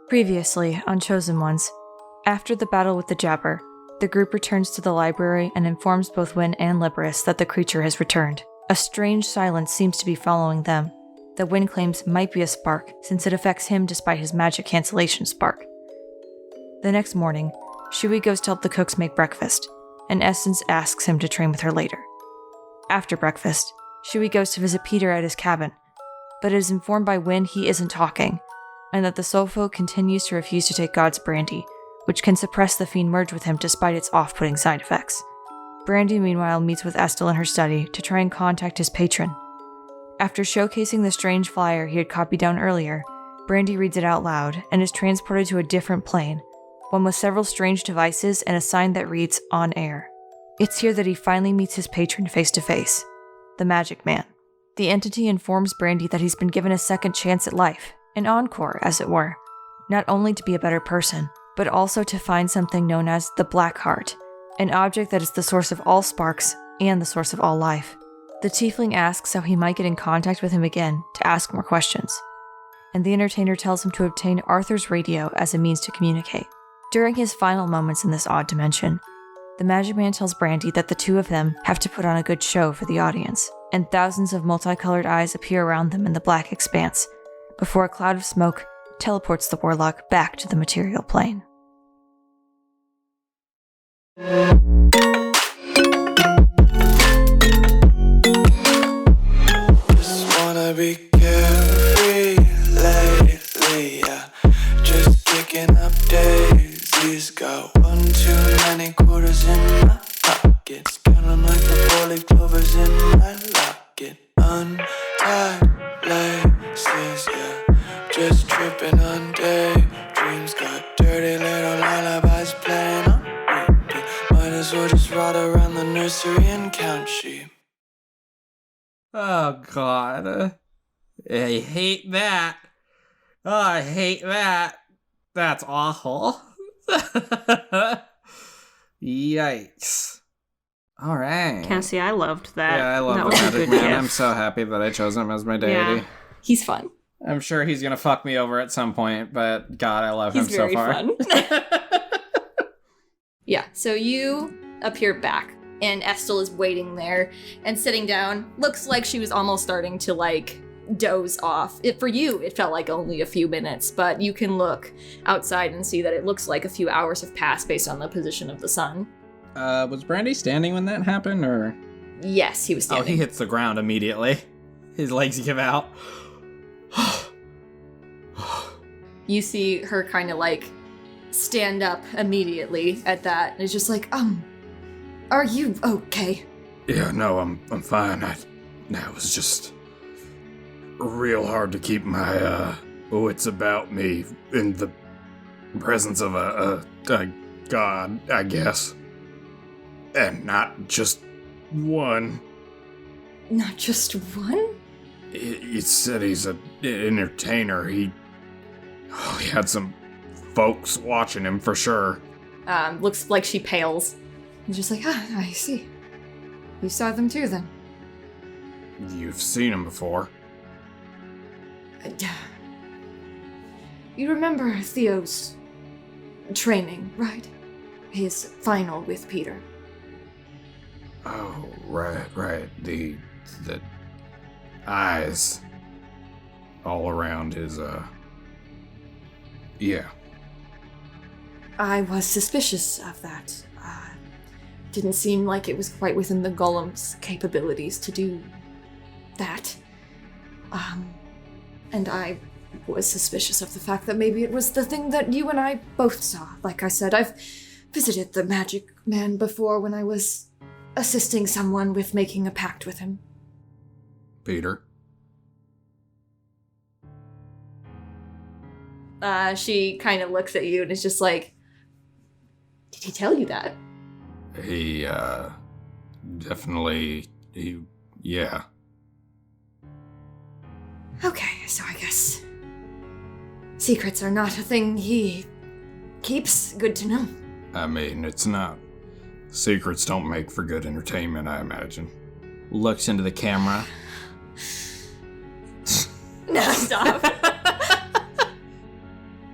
Previously, on Chosen Ones, after the battle with the Jabber, the group returns to the library and informs both Wynn and Liberus that the creature has returned. A strange silence seems to be following them, that Wynn claims might be a spark, since it affects him despite his magic cancellation spark. The next morning, Shui goes to help the cooks make breakfast, and Essence asks him to train with her later. After breakfast, Shui goes to visit Peter at his cabin, but is informed by Wynn he isn't talking, and that the Soulfolk continues to refuse to take God's brandy, which can suppress the fiend merge with him despite its off-putting side effects. Brandy meanwhile meets with Estell in her study to try and contact his patron. After showcasing the strange flyer he had copied down earlier, Brandy reads it out loud and is transported to a different plane, one with several strange devices and a sign that reads, "On Air." It's here that he finally meets his patron face to face, the Magic Man. The entity informs Brandy that he's been given a second chance at life, an encore, as it were, not only to be a better person, but also to find something known as the Black Heart, an object that is the source of all sparks and the source of all life. The Tiefling asks how he might get in contact with him again to ask more questions, and the entertainer tells him to obtain Arthur's radio as a means to communicate. During his final moments in this odd dimension, the Magic Man tells Brandy that the two of them have to put on a good show for the audience, and thousands of multicolored eyes appear around them in the black expanse, before a cloud of smoke teleports the Warlock back to the material plane. Just wanna be carefree lately, yeah. Just kicking up daisies. Got one too many quarters in my pockets. Counting like the four-leaf clovers in my locket. Untied laces, yeah. Just tripping on daydreams. Got dirty little lullabies playing on repeat. Might as well just ride around the nursery and count sheep. Oh, God. I hate that. Oh, I hate that. That's awful. Yikes. All right. Cassie, I loved that. Yeah, I love that the was a Magic good Man. gift. I'm so happy that I chose him as my deity. Yeah. He's fun. I'm sure he's going to fuck me over at some point, but God, I love him so far. He's very fun. Yeah, so you appear back, and Estell is waiting there and sitting down. Looks like she was almost starting to, doze off. For you, it felt like only a few minutes, but you can look outside and see that it looks like a few hours have passed based on the position of the sun. Was Brandy standing when that happened, or? Yes, he was Oh, standing. he hits the ground immediately. His legs give out. You see her kind of stand up immediately at that, and it's just are you okay? Yeah, no, I'm fine. That was just real hard to keep my wits about me in the presence of a god, I guess. And not just one. Not just one? He said he's an entertainer. He had some folks watching him for sure. Looks like she pales. He's just I see. You saw them too, then? You've seen him before. You remember Theo's training, right? His final with Peter. Oh, right. The eyes all around his, yeah. I was suspicious of that. Didn't seem like it was quite within the golem's capabilities to do that. And I was suspicious of the fact that maybe it was the thing that you and I both saw. Like I said, I've visited the Magic Man before when I was assisting someone with making a pact with him. Peter? She kind of looks at you and is just like, did he tell you that? He, definitely, yeah. Okay, so I guess secrets are not a thing he keeps. Good to know. I mean, it's not. Secrets don't make for good entertainment, I imagine. Looks into the camera. No, stop.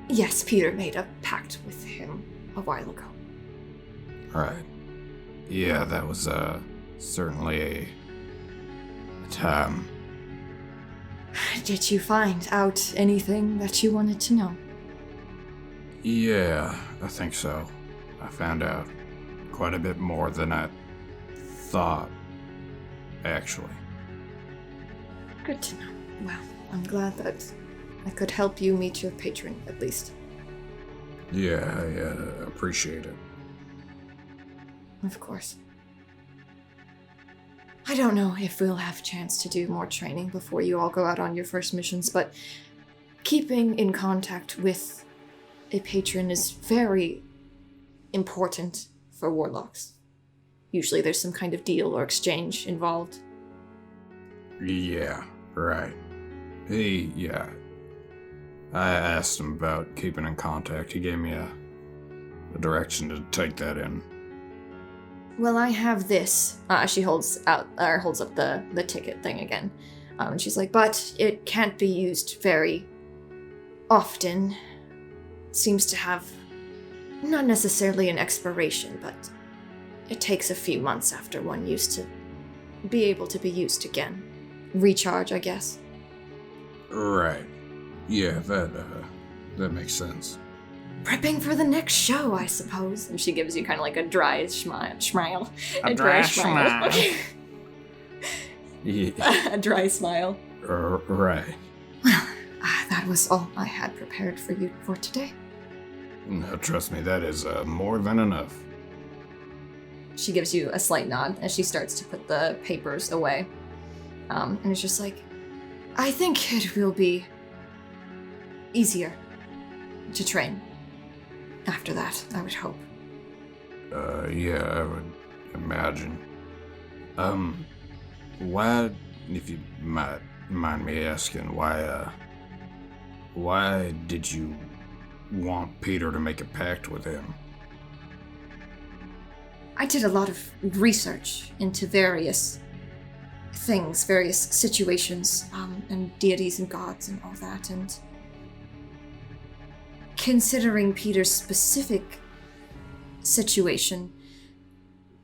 Yes, Peter made a pact with him a while ago. Right. Yeah, that was, certainly a time. Did you find out anything that you wanted to know? Yeah, I think so. I found out quite a bit more than I thought, actually. Good to know. Well, I'm glad that I could help you meet your patron, at least. Yeah, I appreciate it. Of course. I don't know if we'll have a chance to do more training before you all go out on your first missions, but keeping in contact with a patron is very important for warlocks. Usually there's some kind of deal or exchange involved. Yeah, right. I asked him about keeping in contact. He gave me a direction to take that in. Well, I have this. She holds up the ticket thing again. And she's like, but it can't be used very often. Seems to have not necessarily an expiration, but it takes a few months after one used to be able to be used again. Recharge, I guess. Right. Yeah, that makes sense. Prepping for the next show, I suppose. And she gives you kind of like a dry smile. A dry smile. Yeah. A dry smile. Right. Well, that was all I had prepared for you for today. No, trust me, that is more than enough. She gives you a slight nod as she starts to put the papers away. And it's just like, I think it will be easier to train after that, I would hope. Yeah, I would imagine. Why, if you might mind me asking, why did you want Peter to make a pact with him? I did a lot of research into various things, various situations, and deities and gods and all that, and considering Peter's specific situation,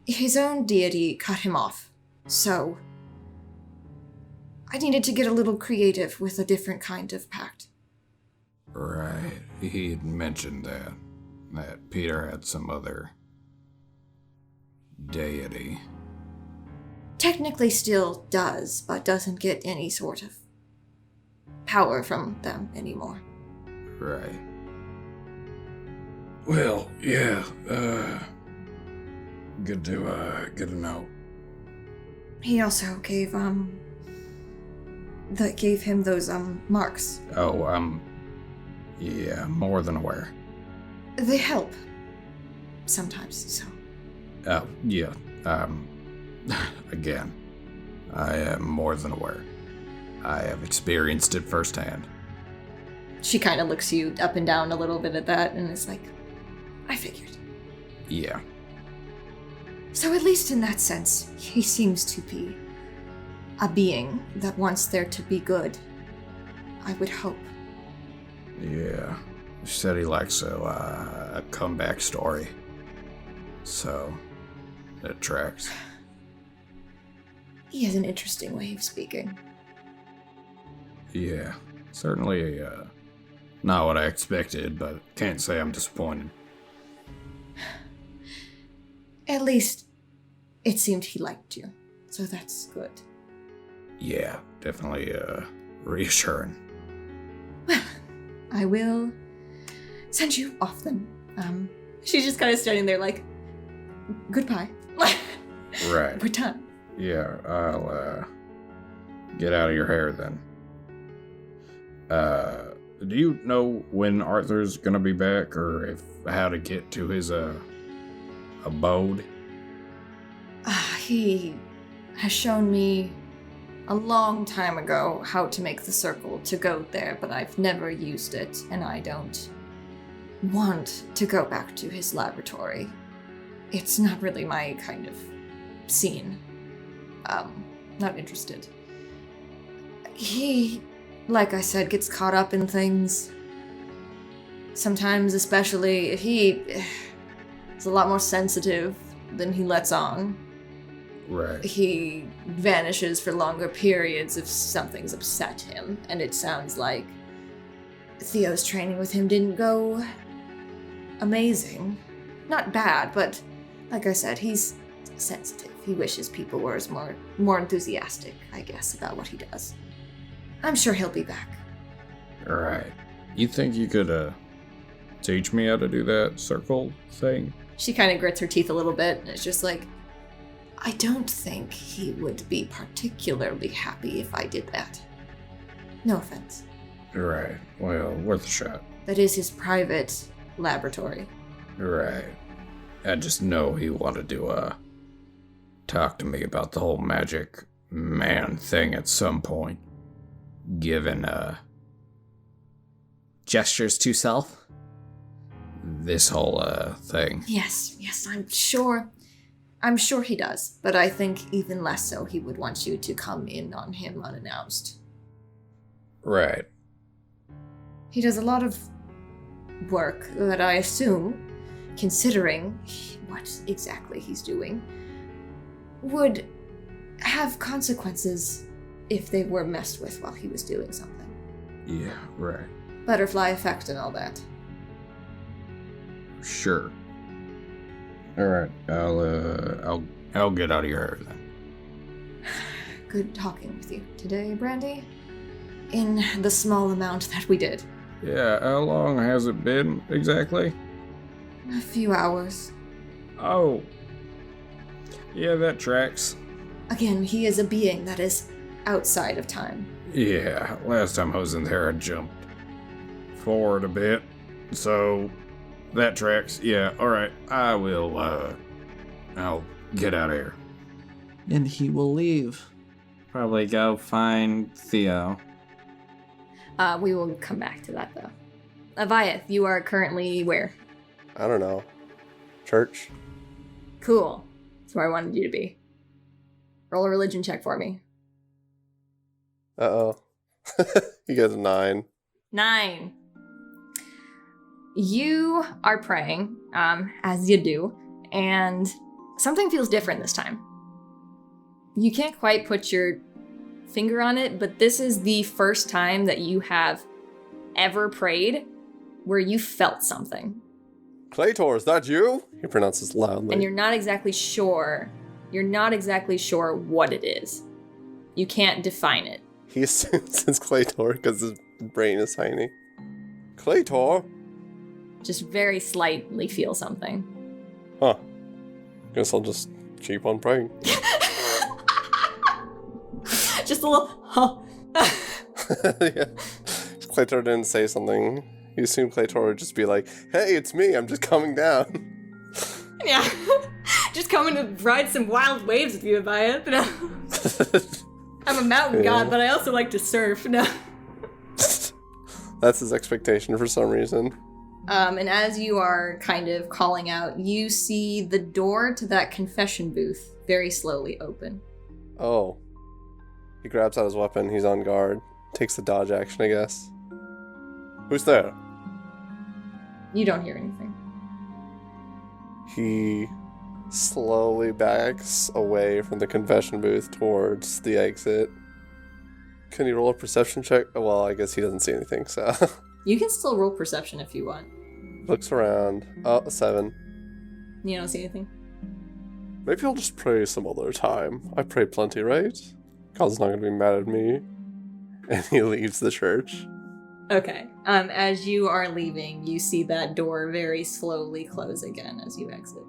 his own deity cut him off, so I needed to get a little creative with a different kind of pact. Right, he had mentioned that Peter had some other deity. Technically still does, but doesn't get any sort of power from them anymore. Right. Well, yeah, good to know. He also gave him those marks. Oh, yeah, more than aware. They help sometimes, so. Oh, yeah, again, I am more than aware. I have experienced it firsthand. She kind of looks you up and down a little bit at that and is like, I figured. Yeah. So at least in that sense, he seems to be a being that wants there to be good. I would hope. Yeah. She said he likes a comeback story. So, it tracks. He has an interesting way of speaking. Yeah. Certainly, not what I expected, but can't say I'm disappointed. At least, it seemed he liked you, so that's good. Yeah, definitely, reassuring. Well, I will send you off then. She's just kind of standing there like, goodbye. Right. We're done. Yeah, I'll, get out of your hair then. Do you know when Arthur's gonna be back, or how to get to his, abode? He has shown me a long time ago how to make the circle to go there, but I've never used it, and I don't want to go back to his laboratory. It's not really my kind of scene. Not interested. He, like I said, gets caught up in things. Sometimes, especially if he is a lot more sensitive than he lets on. Right. He vanishes for longer periods if something's upset him, and it sounds like Theo's training with him didn't go amazing. Not bad, but like I said, he's sensitive. He wishes people were more enthusiastic, I guess, about what he does. I'm sure he'll be back. Alright. You think you could, teach me how to do that circle thing? She kind of grits her teeth a little bit, and it's just like, I don't think he would be particularly happy if I did that. No offense. Right. Well, worth a shot. That is his private laboratory. Right. I just know he wanted to, talk to me about the whole magic man thing at some point. Given, Gestures to self? this whole, thing. Yes, I'm sure. I'm sure he does, but I think even less so he would want you to come in on him unannounced. Right. He does a lot of work that I assume, considering what exactly he's doing, would have consequences if they were messed with while he was doing something. Yeah, right. Butterfly effect and all that. Sure. Alright, I'll get out of your hair then. Good talking with you today, Brandy. In the small amount that we did. Yeah, how long has it been exactly? A few hours. Oh. Yeah, that tracks. Again, he is a being that is outside of time. Yeah, last time I was in there I jumped forward a bit. So, that tracks. Yeah, alright. I will, I'll get out of here. And he will leave. Probably go find Theo. We will come back to that, though. Avayath, you are currently where? I don't know. Church? Cool. That's where I wanted you to be. Roll a religion check for me. Uh-oh. You got a 9. 9. You are praying, as you do, and something feels different this time. You can't quite put your finger on it, but this is the first time that you have ever prayed where you felt something. Claytor, is that you? He pronounces loudly. And you're not exactly sure what it is. You can't define it. He assumes it's Claytor because his brain is tiny. Claytor? Just very slightly feel something. Huh. Guess I'll just keep on praying. Just a little, huh. Yeah. Claytor didn't say something. You assume Claytor would just be like, hey, it's me, I'm just coming down. Yeah. Just coming to ride some wild waves with you, Avayath. No. I'm a mountain god, but I also like to surf. No. That's his expectation for some reason. And as you are kind of calling out, you see the door to that confession booth very slowly open. Oh. He grabs out his weapon, he's on guard. Takes the dodge action, I guess. Who's there? You don't hear anything. He slowly backs away from the confession booth towards the exit. Can you roll a perception check? Well, I guess he doesn't see anything, so... You can still roll perception if you want. Looks around. Oh, a 7. You don't see anything? Maybe I'll just pray some other time. I pray plenty, right? God's not gonna be mad at me. And he leaves the church. Okay. As you are leaving, you see that door very slowly close again as you exit.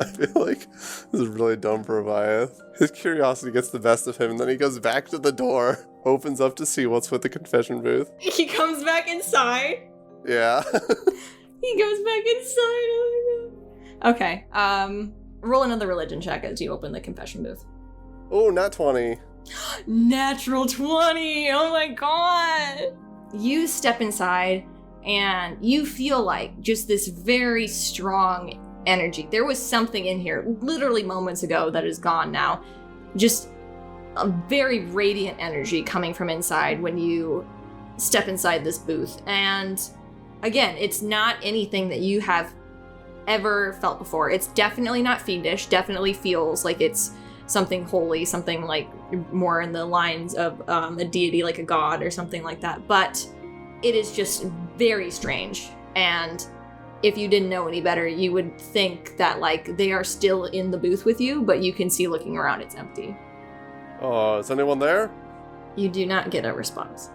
I feel like this is really dumb for Avayath. His curiosity gets the best of him, and then he goes back to the door, opens up to see what's with the confession booth. He comes back inside. Yeah. He goes back inside. Oh my god. Okay. Roll another religion check as you open the confession booth. Oh, nat 20. Natural 20! Oh my god! You step inside and you feel like just this very strong energy. There was something in here literally moments ago that is gone now. Just a very radiant energy coming from inside when you step inside this booth. And again, it's not anything that you have ever felt before. It's definitely not fiendish, definitely feels like it's something holy, something like more in the lines of a deity, like a god or something like that. But it is just very strange. And if you didn't know any better, you would think that like they are still in the booth with you, but you can see looking around, it's empty. Oh, is anyone there? You do not get a response.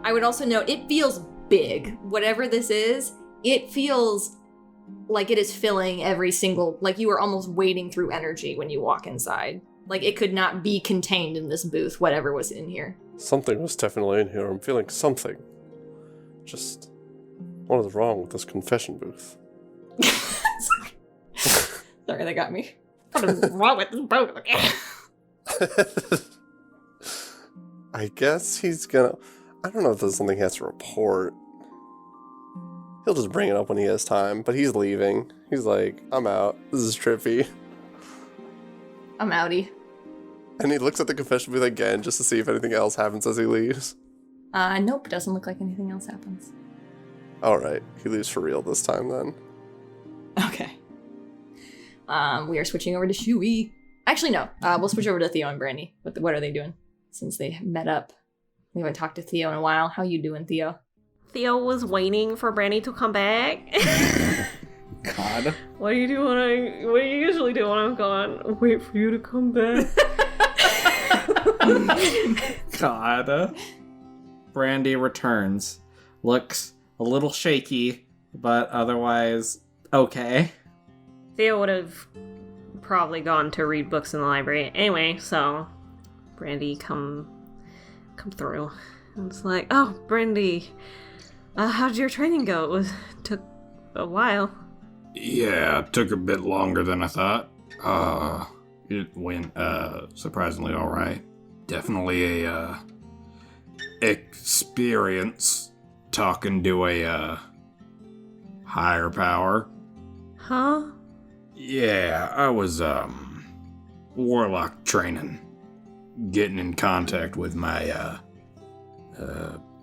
I would also note, it feels big. Whatever this is, it feels like it is filling every single, like you are almost wading through energy when you walk inside. Like it could not be contained in this booth, whatever was in here. Something was definitely in here. I'm feeling something. Just, what is wrong with this confession booth? Sorry, that got me. What is wrong with this booth? I guess he's gonna... I don't know if there's something he has to report. He'll just bring it up when he has time, but he's leaving. He's like, I'm out. This is trippy. I'm outie. And he looks at the confession booth again just to see if anything else happens as he leaves. Nope, doesn't look like anything else happens. Alright, he leaves for real this time then. Okay. We are switching over to Shui. Actually, no. We'll switch over to Theo and Brandy. What are they doing? Since they met up. We haven't talked to Theo in a while. How you doing, Theo? Theo was waiting for Brandy to come back. God. What do you do what do you usually do when I'm gone? Wait for you to come back. God. Brandy returns. Looks a little shaky, but otherwise okay. Theo would have probably gone to read books in the library anyway, so Brandy come through. And it's like, oh, Brandy, how'd your training go? It took a while. Yeah, it took a bit longer than I thought. It went, surprisingly alright. Definitely a, experience talking to a, higher power. Huh? Yeah, I was, warlock training. Getting in contact with my,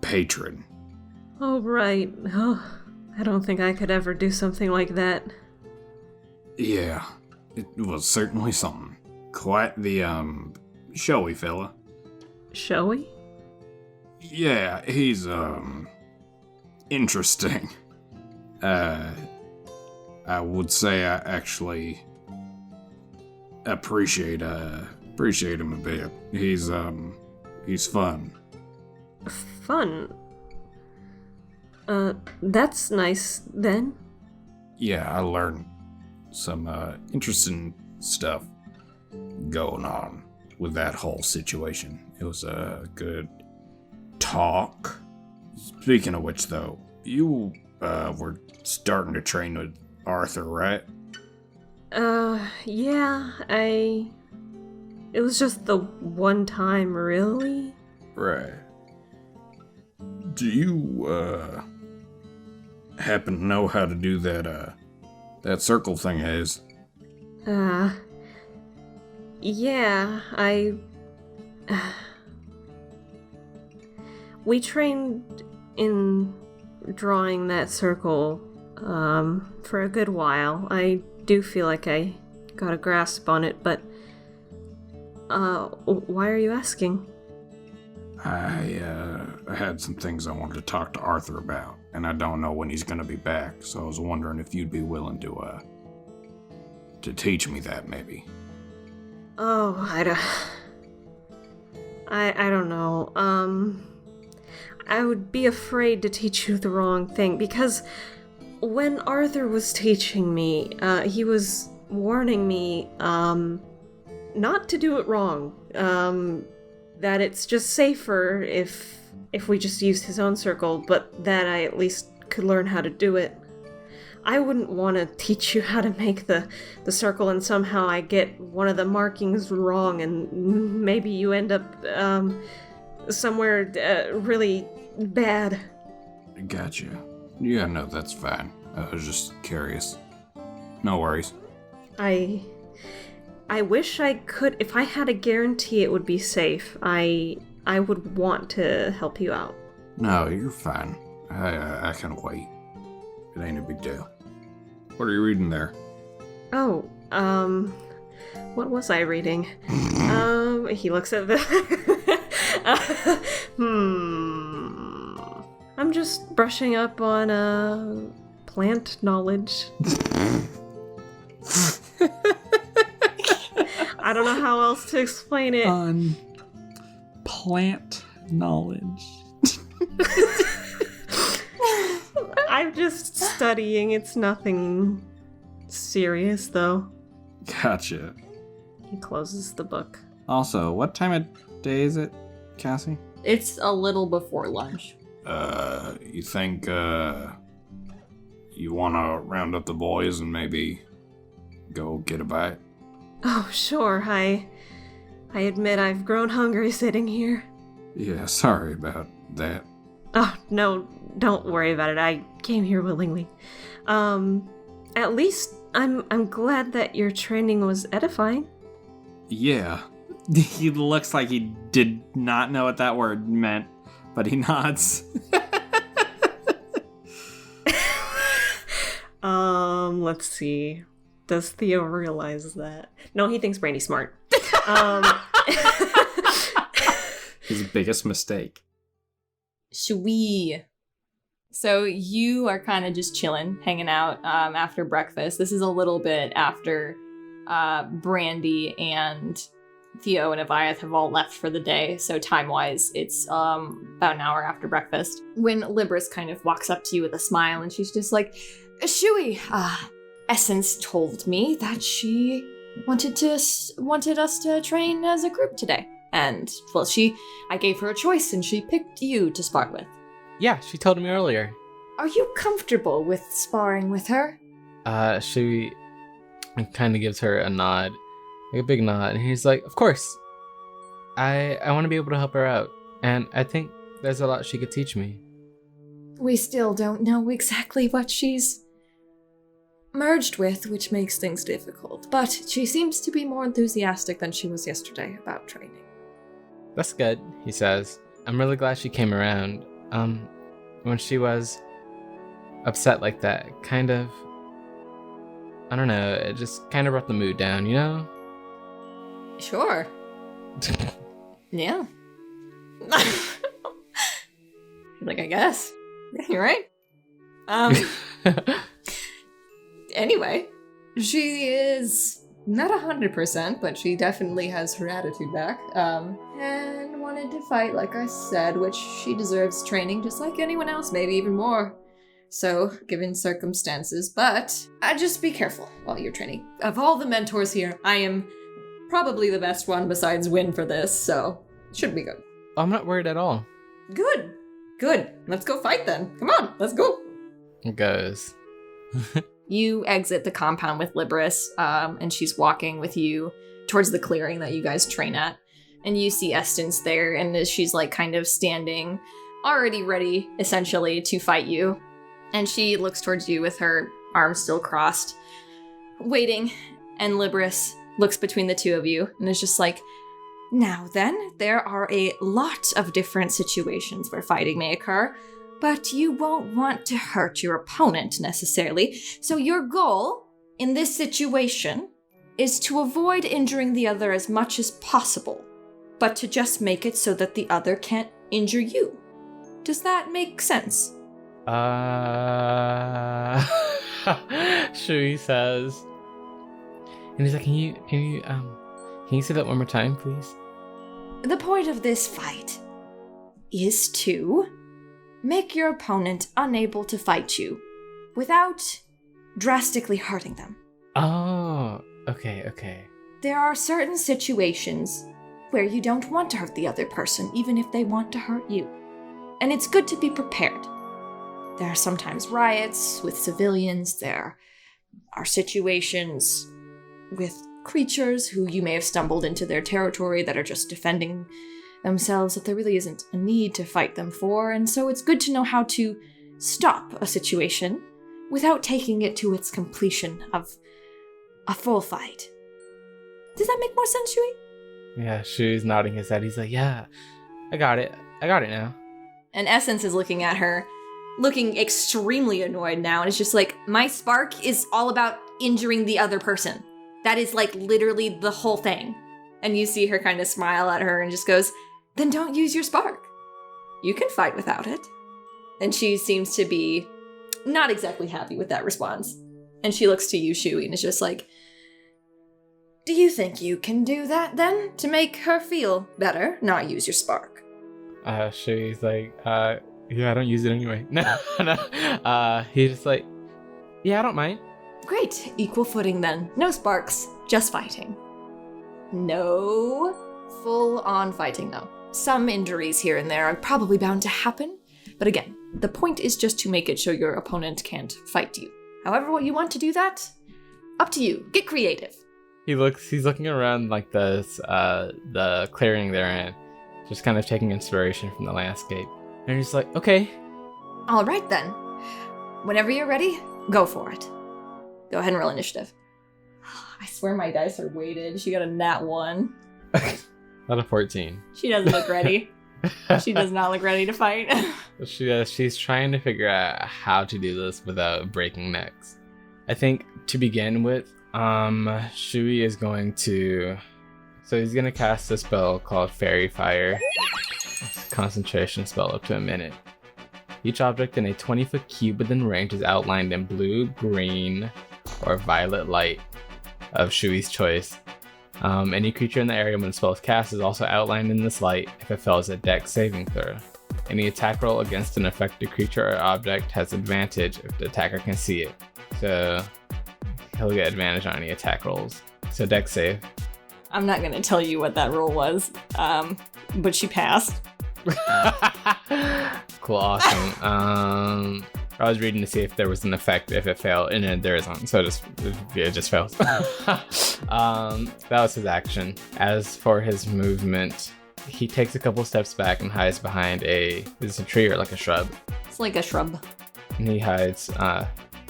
patron. Oh, right. Oh, I don't think I could ever do something like that. Yeah, it was certainly something. Quite the, showy fella. Showy? Yeah, he's, interesting. I would say I actually appreciate him a bit. He's fun. Fun? That's nice, then. Yeah, I learned some, interesting stuff going on with that whole situation. It was a good talk. Speaking of which, though, you, were starting to train with Arthur, right? Yeah, it was just the one time, really? Right. Do you, happen to know how to do that circle thing is? Yeah, we trained in drawing that circle, for a good while. I do feel like I got a grasp on it, but, why are you asking? I had some things I wanted to talk to Arthur about, and I don't know when he's gonna be back, so I was wondering if you'd be willing to teach me that, maybe. Oh, I don't know. I would be afraid to teach you the wrong thing, because when Arthur was teaching me, he was warning me, not to do it wrong. That it's just safer if we just used his own circle, but that I at least could learn how to do it. I wouldn't want to teach you how to make the circle and somehow I get one of the markings wrong and maybe you end up somewhere really bad. Gotcha. Yeah, no, that's fine. I was just curious. No worries. I wish I could. If I had a guarantee it would be safe, I I would want to help you out. No, you're fine. I can wait. It ain't a big deal. What are you reading there? Oh, what was I reading? He looks at the... I'm just brushing up on, plant knowledge. I don't know how else to explain it. On plant knowledge. I'm just studying. It's nothing serious, though. Gotcha. He closes the book. Also, what time of day is it, Cassie? It's a little before lunch. You think, you wanna round up the boys and maybe go get a bite? Oh, sure. I admit I've grown hungry sitting here. Yeah, sorry about that. Oh, no, don't worry about it. I came here willingly. At least I'm glad that your training was edifying. Yeah. He looks like he did not know what that word meant, but he nods. Let's see. Does Theo realize that? No, he thinks Brandy's smart. His biggest mistake. Shui. So you are kind of just chilling, hanging out after breakfast. This is a little bit after Brandy and Theo and Avayath have all left for the day. So time-wise, it's about an hour after breakfast. When Libris kind of walks up to you with a smile, and she's just like, Shui, Essence told me that she wanted us to train as a group today. And, well, I gave her a choice, and she picked you to spar with. Yeah, she told me earlier. Are you comfortable with sparring with her? She kind of gives her a nod, like a big nod, and he's like, of course. I want to be able to help her out, and I think there's a lot she could teach me. We still don't know exactly what she's merged with, which makes things difficult, but she seems to be more enthusiastic than she was yesterday about training. That's good, he says. I'm really glad she came around. When she was upset like that, kind of, I don't know, it just kind of brought the mood down, you know? Sure. Yeah. Like, I guess. You're right. Anyway, she is not 100%, but she definitely has her attitude back. And wanted to fight, like I said, which she deserves training just like anyone else, maybe even more. So, given circumstances, but just be careful while you're training. Of all the mentors here, I am probably the best one besides Win for this, so it should be good. I'm not worried at all. Good. Let's go fight then. Come on, let's go. It goes. You exit the compound with Libris, and she's walking with you towards the clearing that you guys train at. And you see Estence there, and she's like kind of standing, already ready, essentially, to fight you. And she looks towards you with her arms still crossed, waiting. And Libris looks between the two of you, and is just like, now then, there are a lot of different situations where fighting may occur, but you won't want to hurt your opponent necessarily. So your goal in this situation is to avoid injuring the other as much as possible, but to just make it so that the other can't injure you. Does that make sense? Shui says. And he's like, can you say that one more time, please? The point of this fight is to make your opponent unable to fight you without drastically hurting them. Oh, okay. There are certain situations where you don't want to hurt the other person, even if they want to hurt you. And it's good to be prepared. There are sometimes riots with civilians. There are situations with creatures who you may have stumbled into their territory that are just defending themselves, that there really isn't a need to fight them for. And so it's good to know how to stop a situation without taking it to its completion of a full fight. Does that make more sense, Shui? Yeah, Shui's nodding his head. He's like, yeah. I got it now. And Essence is looking at her, looking extremely annoyed now, and it's just like, my spark is all about injuring the other person. That is like literally the whole thing. And you see her kind of smile at her and just goes, then don't use your spark. You can fight without it. And she seems to be not exactly happy with that response. And she looks to you, Shui, and is just like, do you think you can do that then? To make her feel better, not use your spark? Shui's like, yeah, I don't use it anyway. No. He's just like, yeah, I don't mind. Great, equal footing then. No sparks, just fighting. No full-on fighting, though. Some injuries here and there are probably bound to happen, but again, the point is just to make it so your opponent can't fight you. However what you want to do that, up to you. Get creative. He's looking around like the clearing they're in, just kind of taking inspiration from the landscape. And he's like, okay. All right then. Whenever you're ready, go for it. Go ahead and roll initiative. I swear my dice are weighted. She got a nat 1. Not a 14. She doesn't look ready. She does not look ready to fight. She's trying to figure out how to do this without breaking necks. I think to begin with, Shui is going to... So he's going to cast a spell called Fairy Fire. It's a concentration spell up to a minute. Each object in a 20-foot cube within range is outlined in blue, green, or violet light of Shui's choice. Any creature in the area when the spell is cast is also outlined in this light if it fails a dex saving throw. Any attack roll against an affected creature or object has advantage if the attacker can see it. So he'll get advantage on any attack rolls. So dex save. I'm not going to tell you what that roll was, but she passed. Cool, awesome. I was reading to see if there was an effect if it failed, and then there isn't, so it just fails. That was his action. As for his movement, he takes a couple steps back and hides behind is it a tree or like a shrub? It's like a shrub. And he hides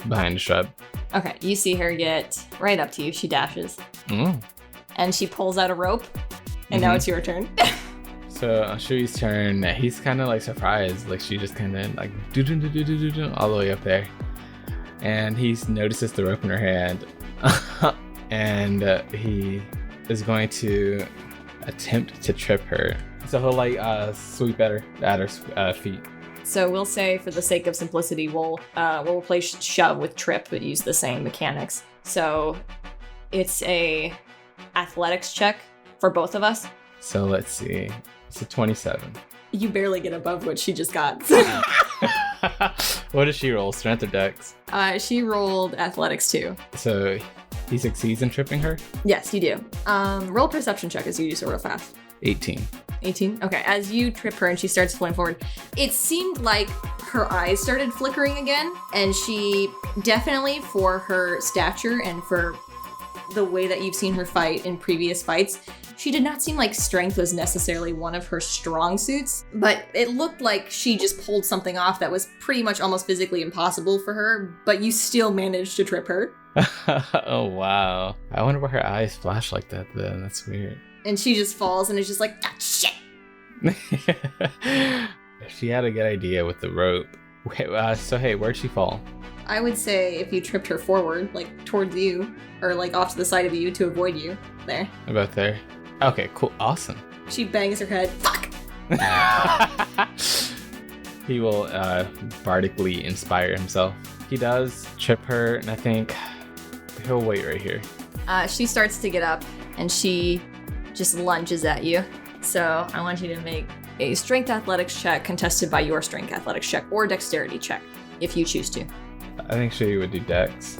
behind a shrub. Okay, you see her get right up to you. She dashes. And she pulls out a rope, and now it's your turn. So Shui's turn, he's kind of like surprised, like she just kind of like do all the way up there, and he notices the rope in her hand, and he is going to attempt to trip her. So he'll like sweep at her feet. So we'll say, for the sake of simplicity, we'll replace shove with trip, but use the same mechanics. So it's a athletics check for both of us. So let's see. It's a 27. You barely get above what she just got. What does she roll? Strength or dex? She rolled athletics too. So he succeeds in tripping her? Yes, you do. Roll perception check as you do so real fast. 18. 18? Okay, as you trip her and she starts flying forward, it seemed like her eyes started flickering again, and she definitely, for her stature and for the way that you've seen her fight in previous fights, she did not seem like strength was necessarily one of her strong suits, but it looked like she just pulled something off that was pretty much almost physically impossible for her, but you still managed to trip her. Oh, wow. I wonder why her eyes flash like that then. That's weird. And she just falls and is just like, ah, shit. She had a good idea with the rope. Wait, so hey, where'd she fall? I would say if you tripped her forward, like towards you, or like off to the side of you to avoid you. There. About there. Okay, cool. Awesome. She bangs her head. Fuck! He will bardically inspire himself. He does trip her, and I think he'll wait right here. She starts to get up, and she just lunges at you. So I want you to make a strength athletics check contested by your strength athletics check or dexterity check, if you choose to. I think she would do dex.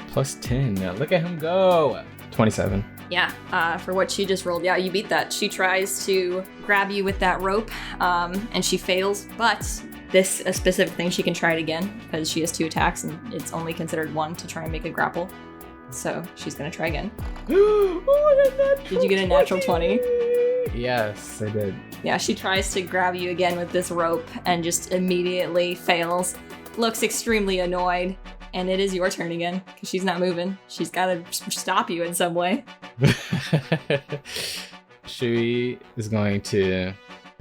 Plus 10. Now look at him go. 27. Yeah, for what she just rolled. Yeah, you beat that. She tries to grab you with that rope, and she fails, but this a specific thing, she can try it again, because she has 2 attacks, and it's only considered 1 to try and make a grapple. So she's gonna try again. Did you get a natural 20? Yes, I did. Yeah, she tries to grab you again with this rope, and just immediately fails. Looks extremely annoyed. And it is your turn again, because she's not moving. She's got to stop you in some way. Shui is going to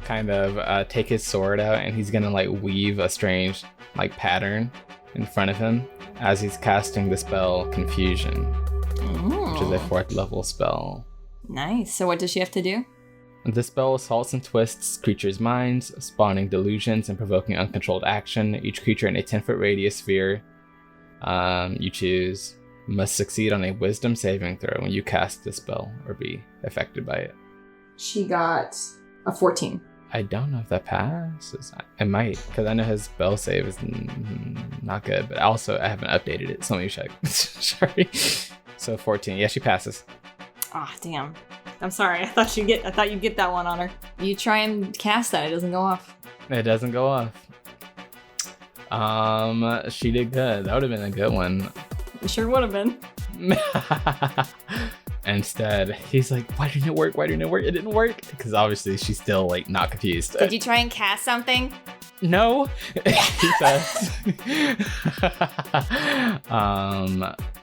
kind of take his sword out, and he's gonna like weave a strange like pattern in front of him as he's casting the spell Confusion, which is a 4th level spell. Nice. So what does she have to do? The spell assaults and twists creatures' minds, spawning delusions and provoking uncontrolled action. Each creature in a 10-foot radius sphere you choose must succeed on a wisdom saving throw when you cast the spell or be affected by it. She got a 14. I don't know if that passes. It might, because I know his spell save is not good, but also I haven't updated it, so let me check. Sorry. So 14. Yeah, she passes. Ah, damn. I'm sorry. I thought you'd get that one on her. You try and cast that, it doesn't go off. It doesn't go off. She did good. That would have been a good one. It sure would have been. Instead, he's like, why didn't it work? Why didn't it work? It didn't work. Because obviously she's still like not confused. Did you try and cast something? No, he says.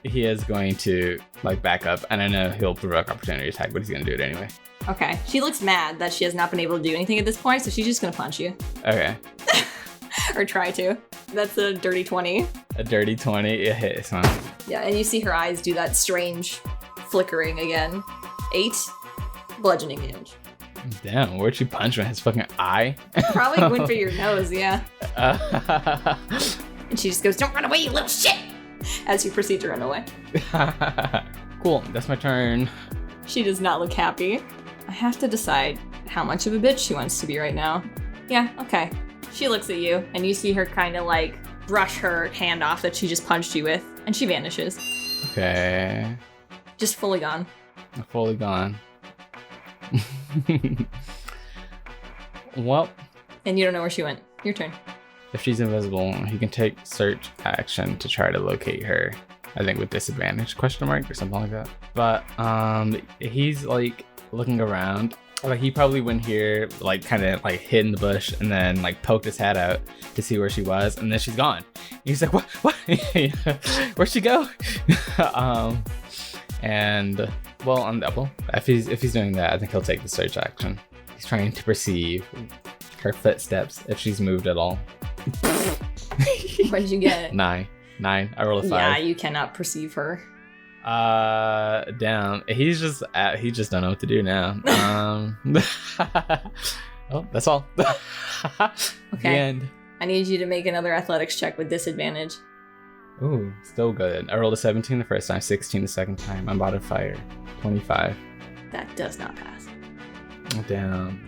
He is going to like back up, and I know he'll provoke opportunity attack, but he's gonna do it anyway. Okay. She looks mad that she has not been able to do anything at this point, so she's just gonna punch you. Okay. Or try to. That's a dirty 20. A dirty 20. It hits, huh? Yeah, and you see her eyes do that strange flickering again. 8 bludgeoning damage. Damn, where'd she punch him? His fucking eye? Probably went for your nose, yeah. And she just goes, "Don't run away, you little shit!" as you proceed to run away. Cool, that's my turn. She does not look happy. I have to decide how much of a bitch she wants to be right now. Yeah, okay. She looks at you, and you see her kind of like brush her hand off that she just punched you with, and she vanishes. Okay. Just fully gone. Fully gone. Well. And you don't know where she went. Your turn. If she's invisible, he can take search action to try to locate her. I think with disadvantage, question mark, or something like that. But he's like looking around. Like he probably went here, like kind of like hid in the bush, and then like poked his head out to see where she was, and then she's gone. He's like, what? Where'd she go? And well, if he's doing that, I think he'll take the search action. He's trying to perceive her footsteps if she's moved at all. What did you get? 9. I rolled a 5. Yeah, you cannot perceive her. Damn. He just don't know what to do now. Oh, that's all. Okay. The end. I need you to make another athletics check with disadvantage. Ooh, still good. I rolled a 17 the first time, 16 the second time. I'm about to fire. 25. That does not pass. Damn.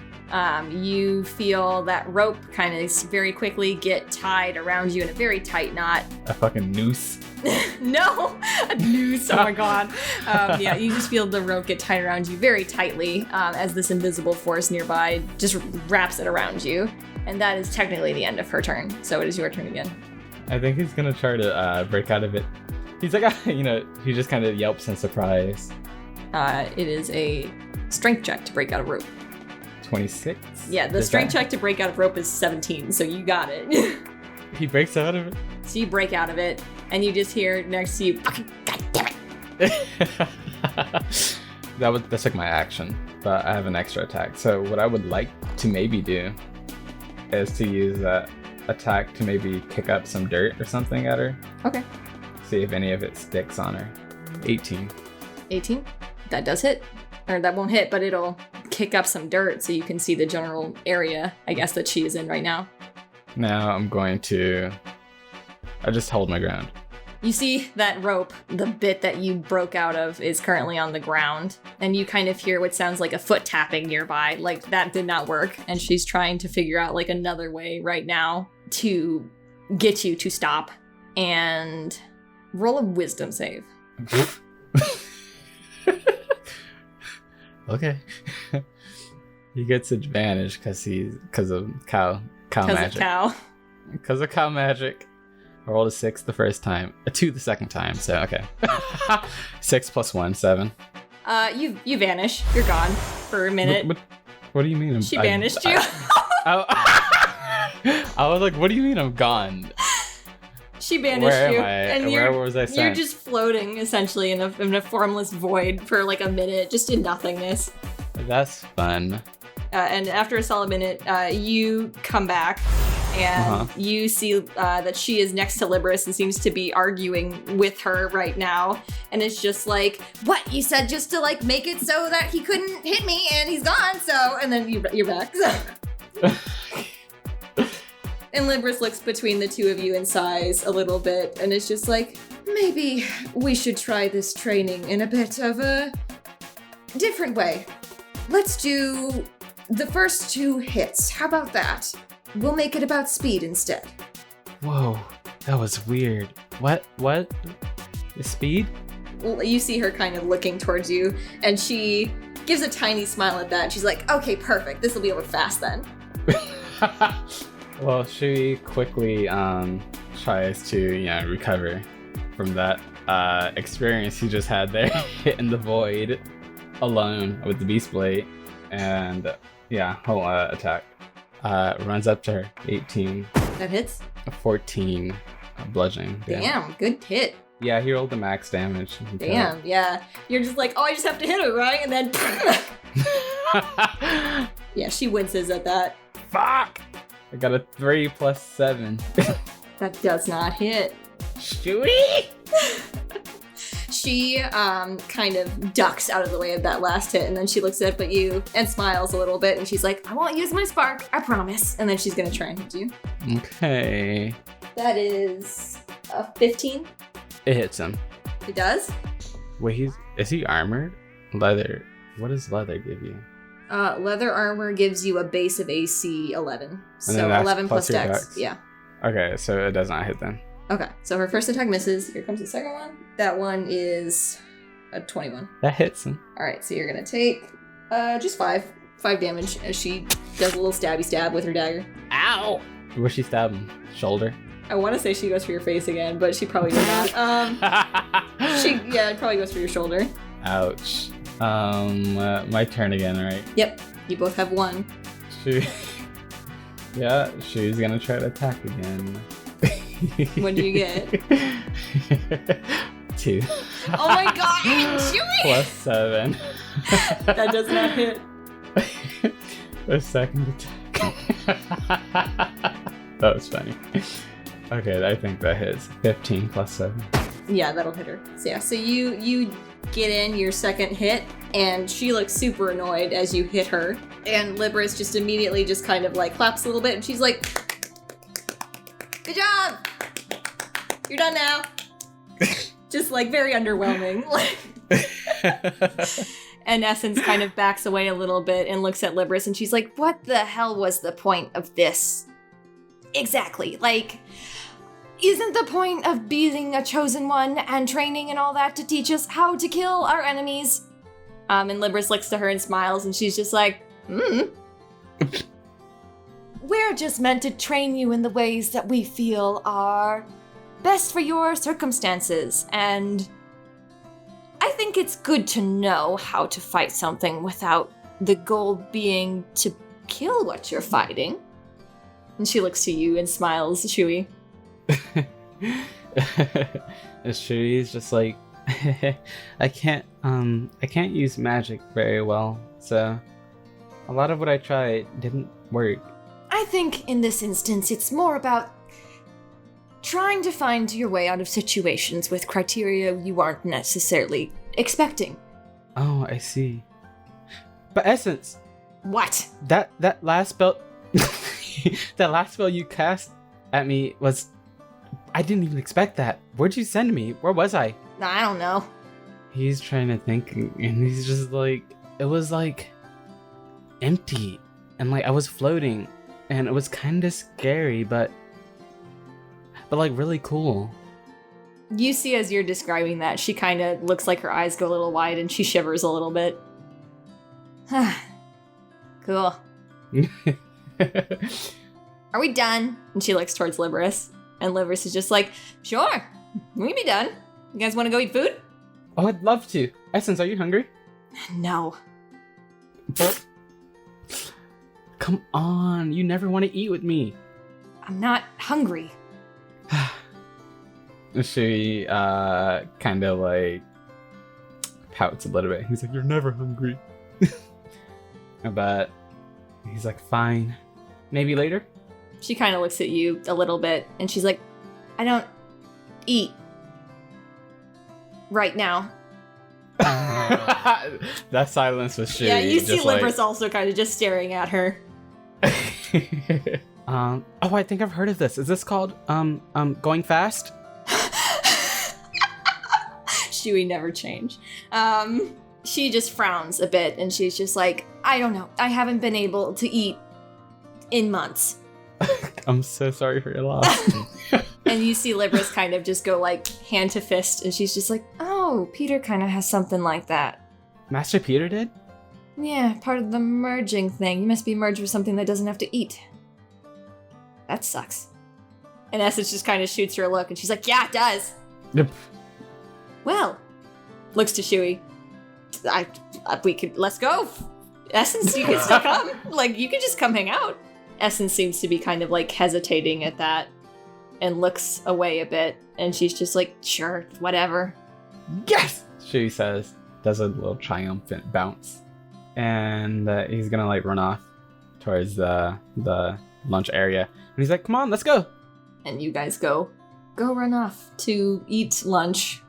You feel that rope kind of very quickly get tied around you in a very tight knot. A fucking noose. No, a noose. Oh my god. Yeah, you just feel the rope get tied around you very tightly as this invisible force nearby just wraps it around you. And that is technically the end of her turn. So it is your turn again. I think he's gonna try to break out of it. He's like, he just kind of yelps in surprise. It is a strength check to break out of rope. 26? Yeah, the strength check to break out of rope is 17, so you got it. He breaks out of it? So you break out of it, and you just hear next to you, "Fucking god damn it!" That's like my action, but I have an extra attack. So what I would like to maybe do is to use that attack to maybe kick up some dirt or something at her. Okay. See if any of it sticks on her. 18. 18? That does hit. Or that won't hit, but it'll kick up some dirt so you can see the general area, I guess, that she is in right now. Now I'm going to... I just hold my ground. You see that rope, the bit that you broke out of, is currently on the ground, and you kind of hear what sounds like a foot tapping nearby. Like, that did not work, and she's trying to figure out, like, another way right now to get you to stop. And roll a wisdom save. Okay. He gets advantage because of cow magic. Because of cow magic. I rolled a 6 the first time, a 2 the second time, so okay. 6 plus 1, 7. You vanish. You're gone for a minute. What do you mean? She vanished you. I was like, what do you mean I'm gone? She banished you, and where was I sent? You're just floating essentially in a formless void for like a minute, just in nothingness. That's fun. And after a solid minute, you come back and you see that she is next to Liberis and seems to be arguing with her right now. And it's just like, what? You said just to like make it so that he couldn't hit me and he's gone, so... And then you're back. And Liberis looks between the two of you and sighs a little bit and it's just like, maybe we should try this training in a bit of a different way. Let's do the first 2 hits. How about that? We'll make it about speed instead. Whoa, that was weird. What? The speed? Well, you see her kind of looking towards you, and she gives a tiny smile at that. She's like, okay, perfect. This will be over fast then. Well, Shui quickly tries to, recover from that experience he just had there in the void alone with the Beast Blade. And whole attack. Runs up to her. 18. That hits? 14 bludgeoning. Damn, good hit. Yeah, he rolled the max damage. Damn, yeah. You're just like, oh, I just have to hit her, right? And then... Yeah, she winces at that. Fuck! I got a 3 plus 7. That does not hit. Shui! She kind of ducks out of the way of that last hit, and then she looks up at you and smiles a little bit, and she's like, I won't use my spark, I promise. And then she's gonna try and hit you. Okay. That is a 15. It hits him. It does? Wait, is he armored? Leather. What does leather give you? Leather armor gives you a base of AC 11. So 11 plus your dex. Yeah. Okay, so it does not hit then. Okay, so her first attack misses. Here comes the second one. That one is a 21. That hits him. All right, so you're gonna take just 5 damage as she does a little stabby stab with her dagger. Ow! Where's she stabbing? Shoulder? I want to say she goes for your face again, but she probably does not. It probably goes for your shoulder. Ouch. My turn again, right? Yep, you both have 1. She's gonna try to attack again. What do you get? 2. Oh my god, Shui! Plus 7. That does not hit. The second attack. That was funny. Okay, I think that hits. 15 plus 7. Yeah, that'll hit her. So you get in your second hit, and she looks super annoyed as you hit her. And Liberis just immediately just kind of like claps a little bit, and she's like, good job! You're done now. Just like very underwhelming. And Essence kind of backs away a little bit and looks at Liberis, and she's like, what the hell was the point of this? Exactly. Like, isn't the point of being a chosen one and training and all that to teach us how to kill our enemies? And Liberis looks to her and smiles, and she's just like, We're just meant to train you in the ways that we feel are best for your circumstances, and I think it's good to know how to fight something without the goal being to kill what you're fighting. And she looks to you and smiles, Shui. Shui's just like, I can't use magic very well, so a lot of what I tried didn't work. I think in this instance it's more about trying to find your way out of situations with criteria you aren't necessarily expecting. Oh, I see. But Essence! What? That last spell that last spell you cast at me was, I didn't even expect that. Where'd you send me? Where was I? I don't know. He's trying to think, and he's just like, it was like empty, and like I was floating, and it was kind of scary, but like really cool. You see, as you're describing that, she kind of looks like her eyes go a little wide and she shivers a little bit. Cool. Are we done? And she looks towards Liberis, and Liberis is just like, sure, we can be done. You guys want to go eat food? Oh, I'd love to. Essence, are you hungry? No. Come on, you never want to eat with me. I'm not hungry. She kind of like pouts a little bit. He's like, you're never hungry. But He's like, fine. Maybe later? She kind of looks at you a little bit, and she's like, I don't eat right now. That silence was Shui. Yeah, you see just like- Libris also kind of just staring at her. Oh, I think I've heard of this. Is this called, going fast? Shui never change. She just frowns a bit, and she's just like, I don't know. I haven't been able to eat in months. I'm so sorry for your loss. And you see Libris kind of just go like hand to fist, and she's just like, oh, Peter kind of has something like that. Master Peter did? Yeah, part of the merging thing. You must be merged with something that doesn't have to eat. That sucks. And Essence just kind of shoots her a look, and she's like, yeah, it does. Yep. Well, looks to Shui. Let's go. Essence, you can still come. Like, you can just come hang out. Essence seems to be kind of like hesitating at that and looks away a bit, and she's just like, sure, whatever. Yes! Shui says, does a little triumphant bounce. And he's gonna like run off towards the lunch area. And he's like, come on, let's go. And you guys go run off to eat lunch.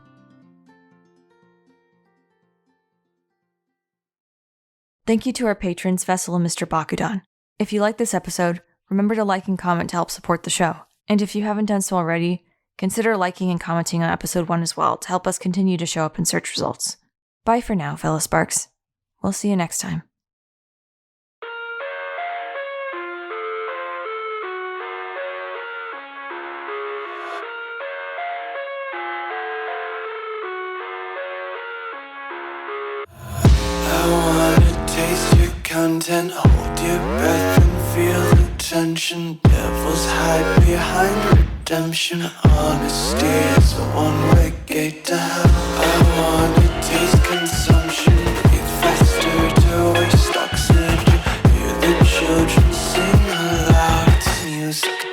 Thank you to our patrons, Vessel and Mr. Bakudan. If you like this episode, remember to like and comment to help support the show. And if you haven't done so already, consider liking and commenting on episode 1 as well to help us continue to show up in search results. Bye for now, fellow Sparks. We'll see you next time. I wanna taste your content, hold your breath and feel the tension. Devils hide behind redemption. Honesty is a one-way gate to hell. I wanna taste consumption, breathe faster to waste oxygen. Hear the children sing aloud, it's music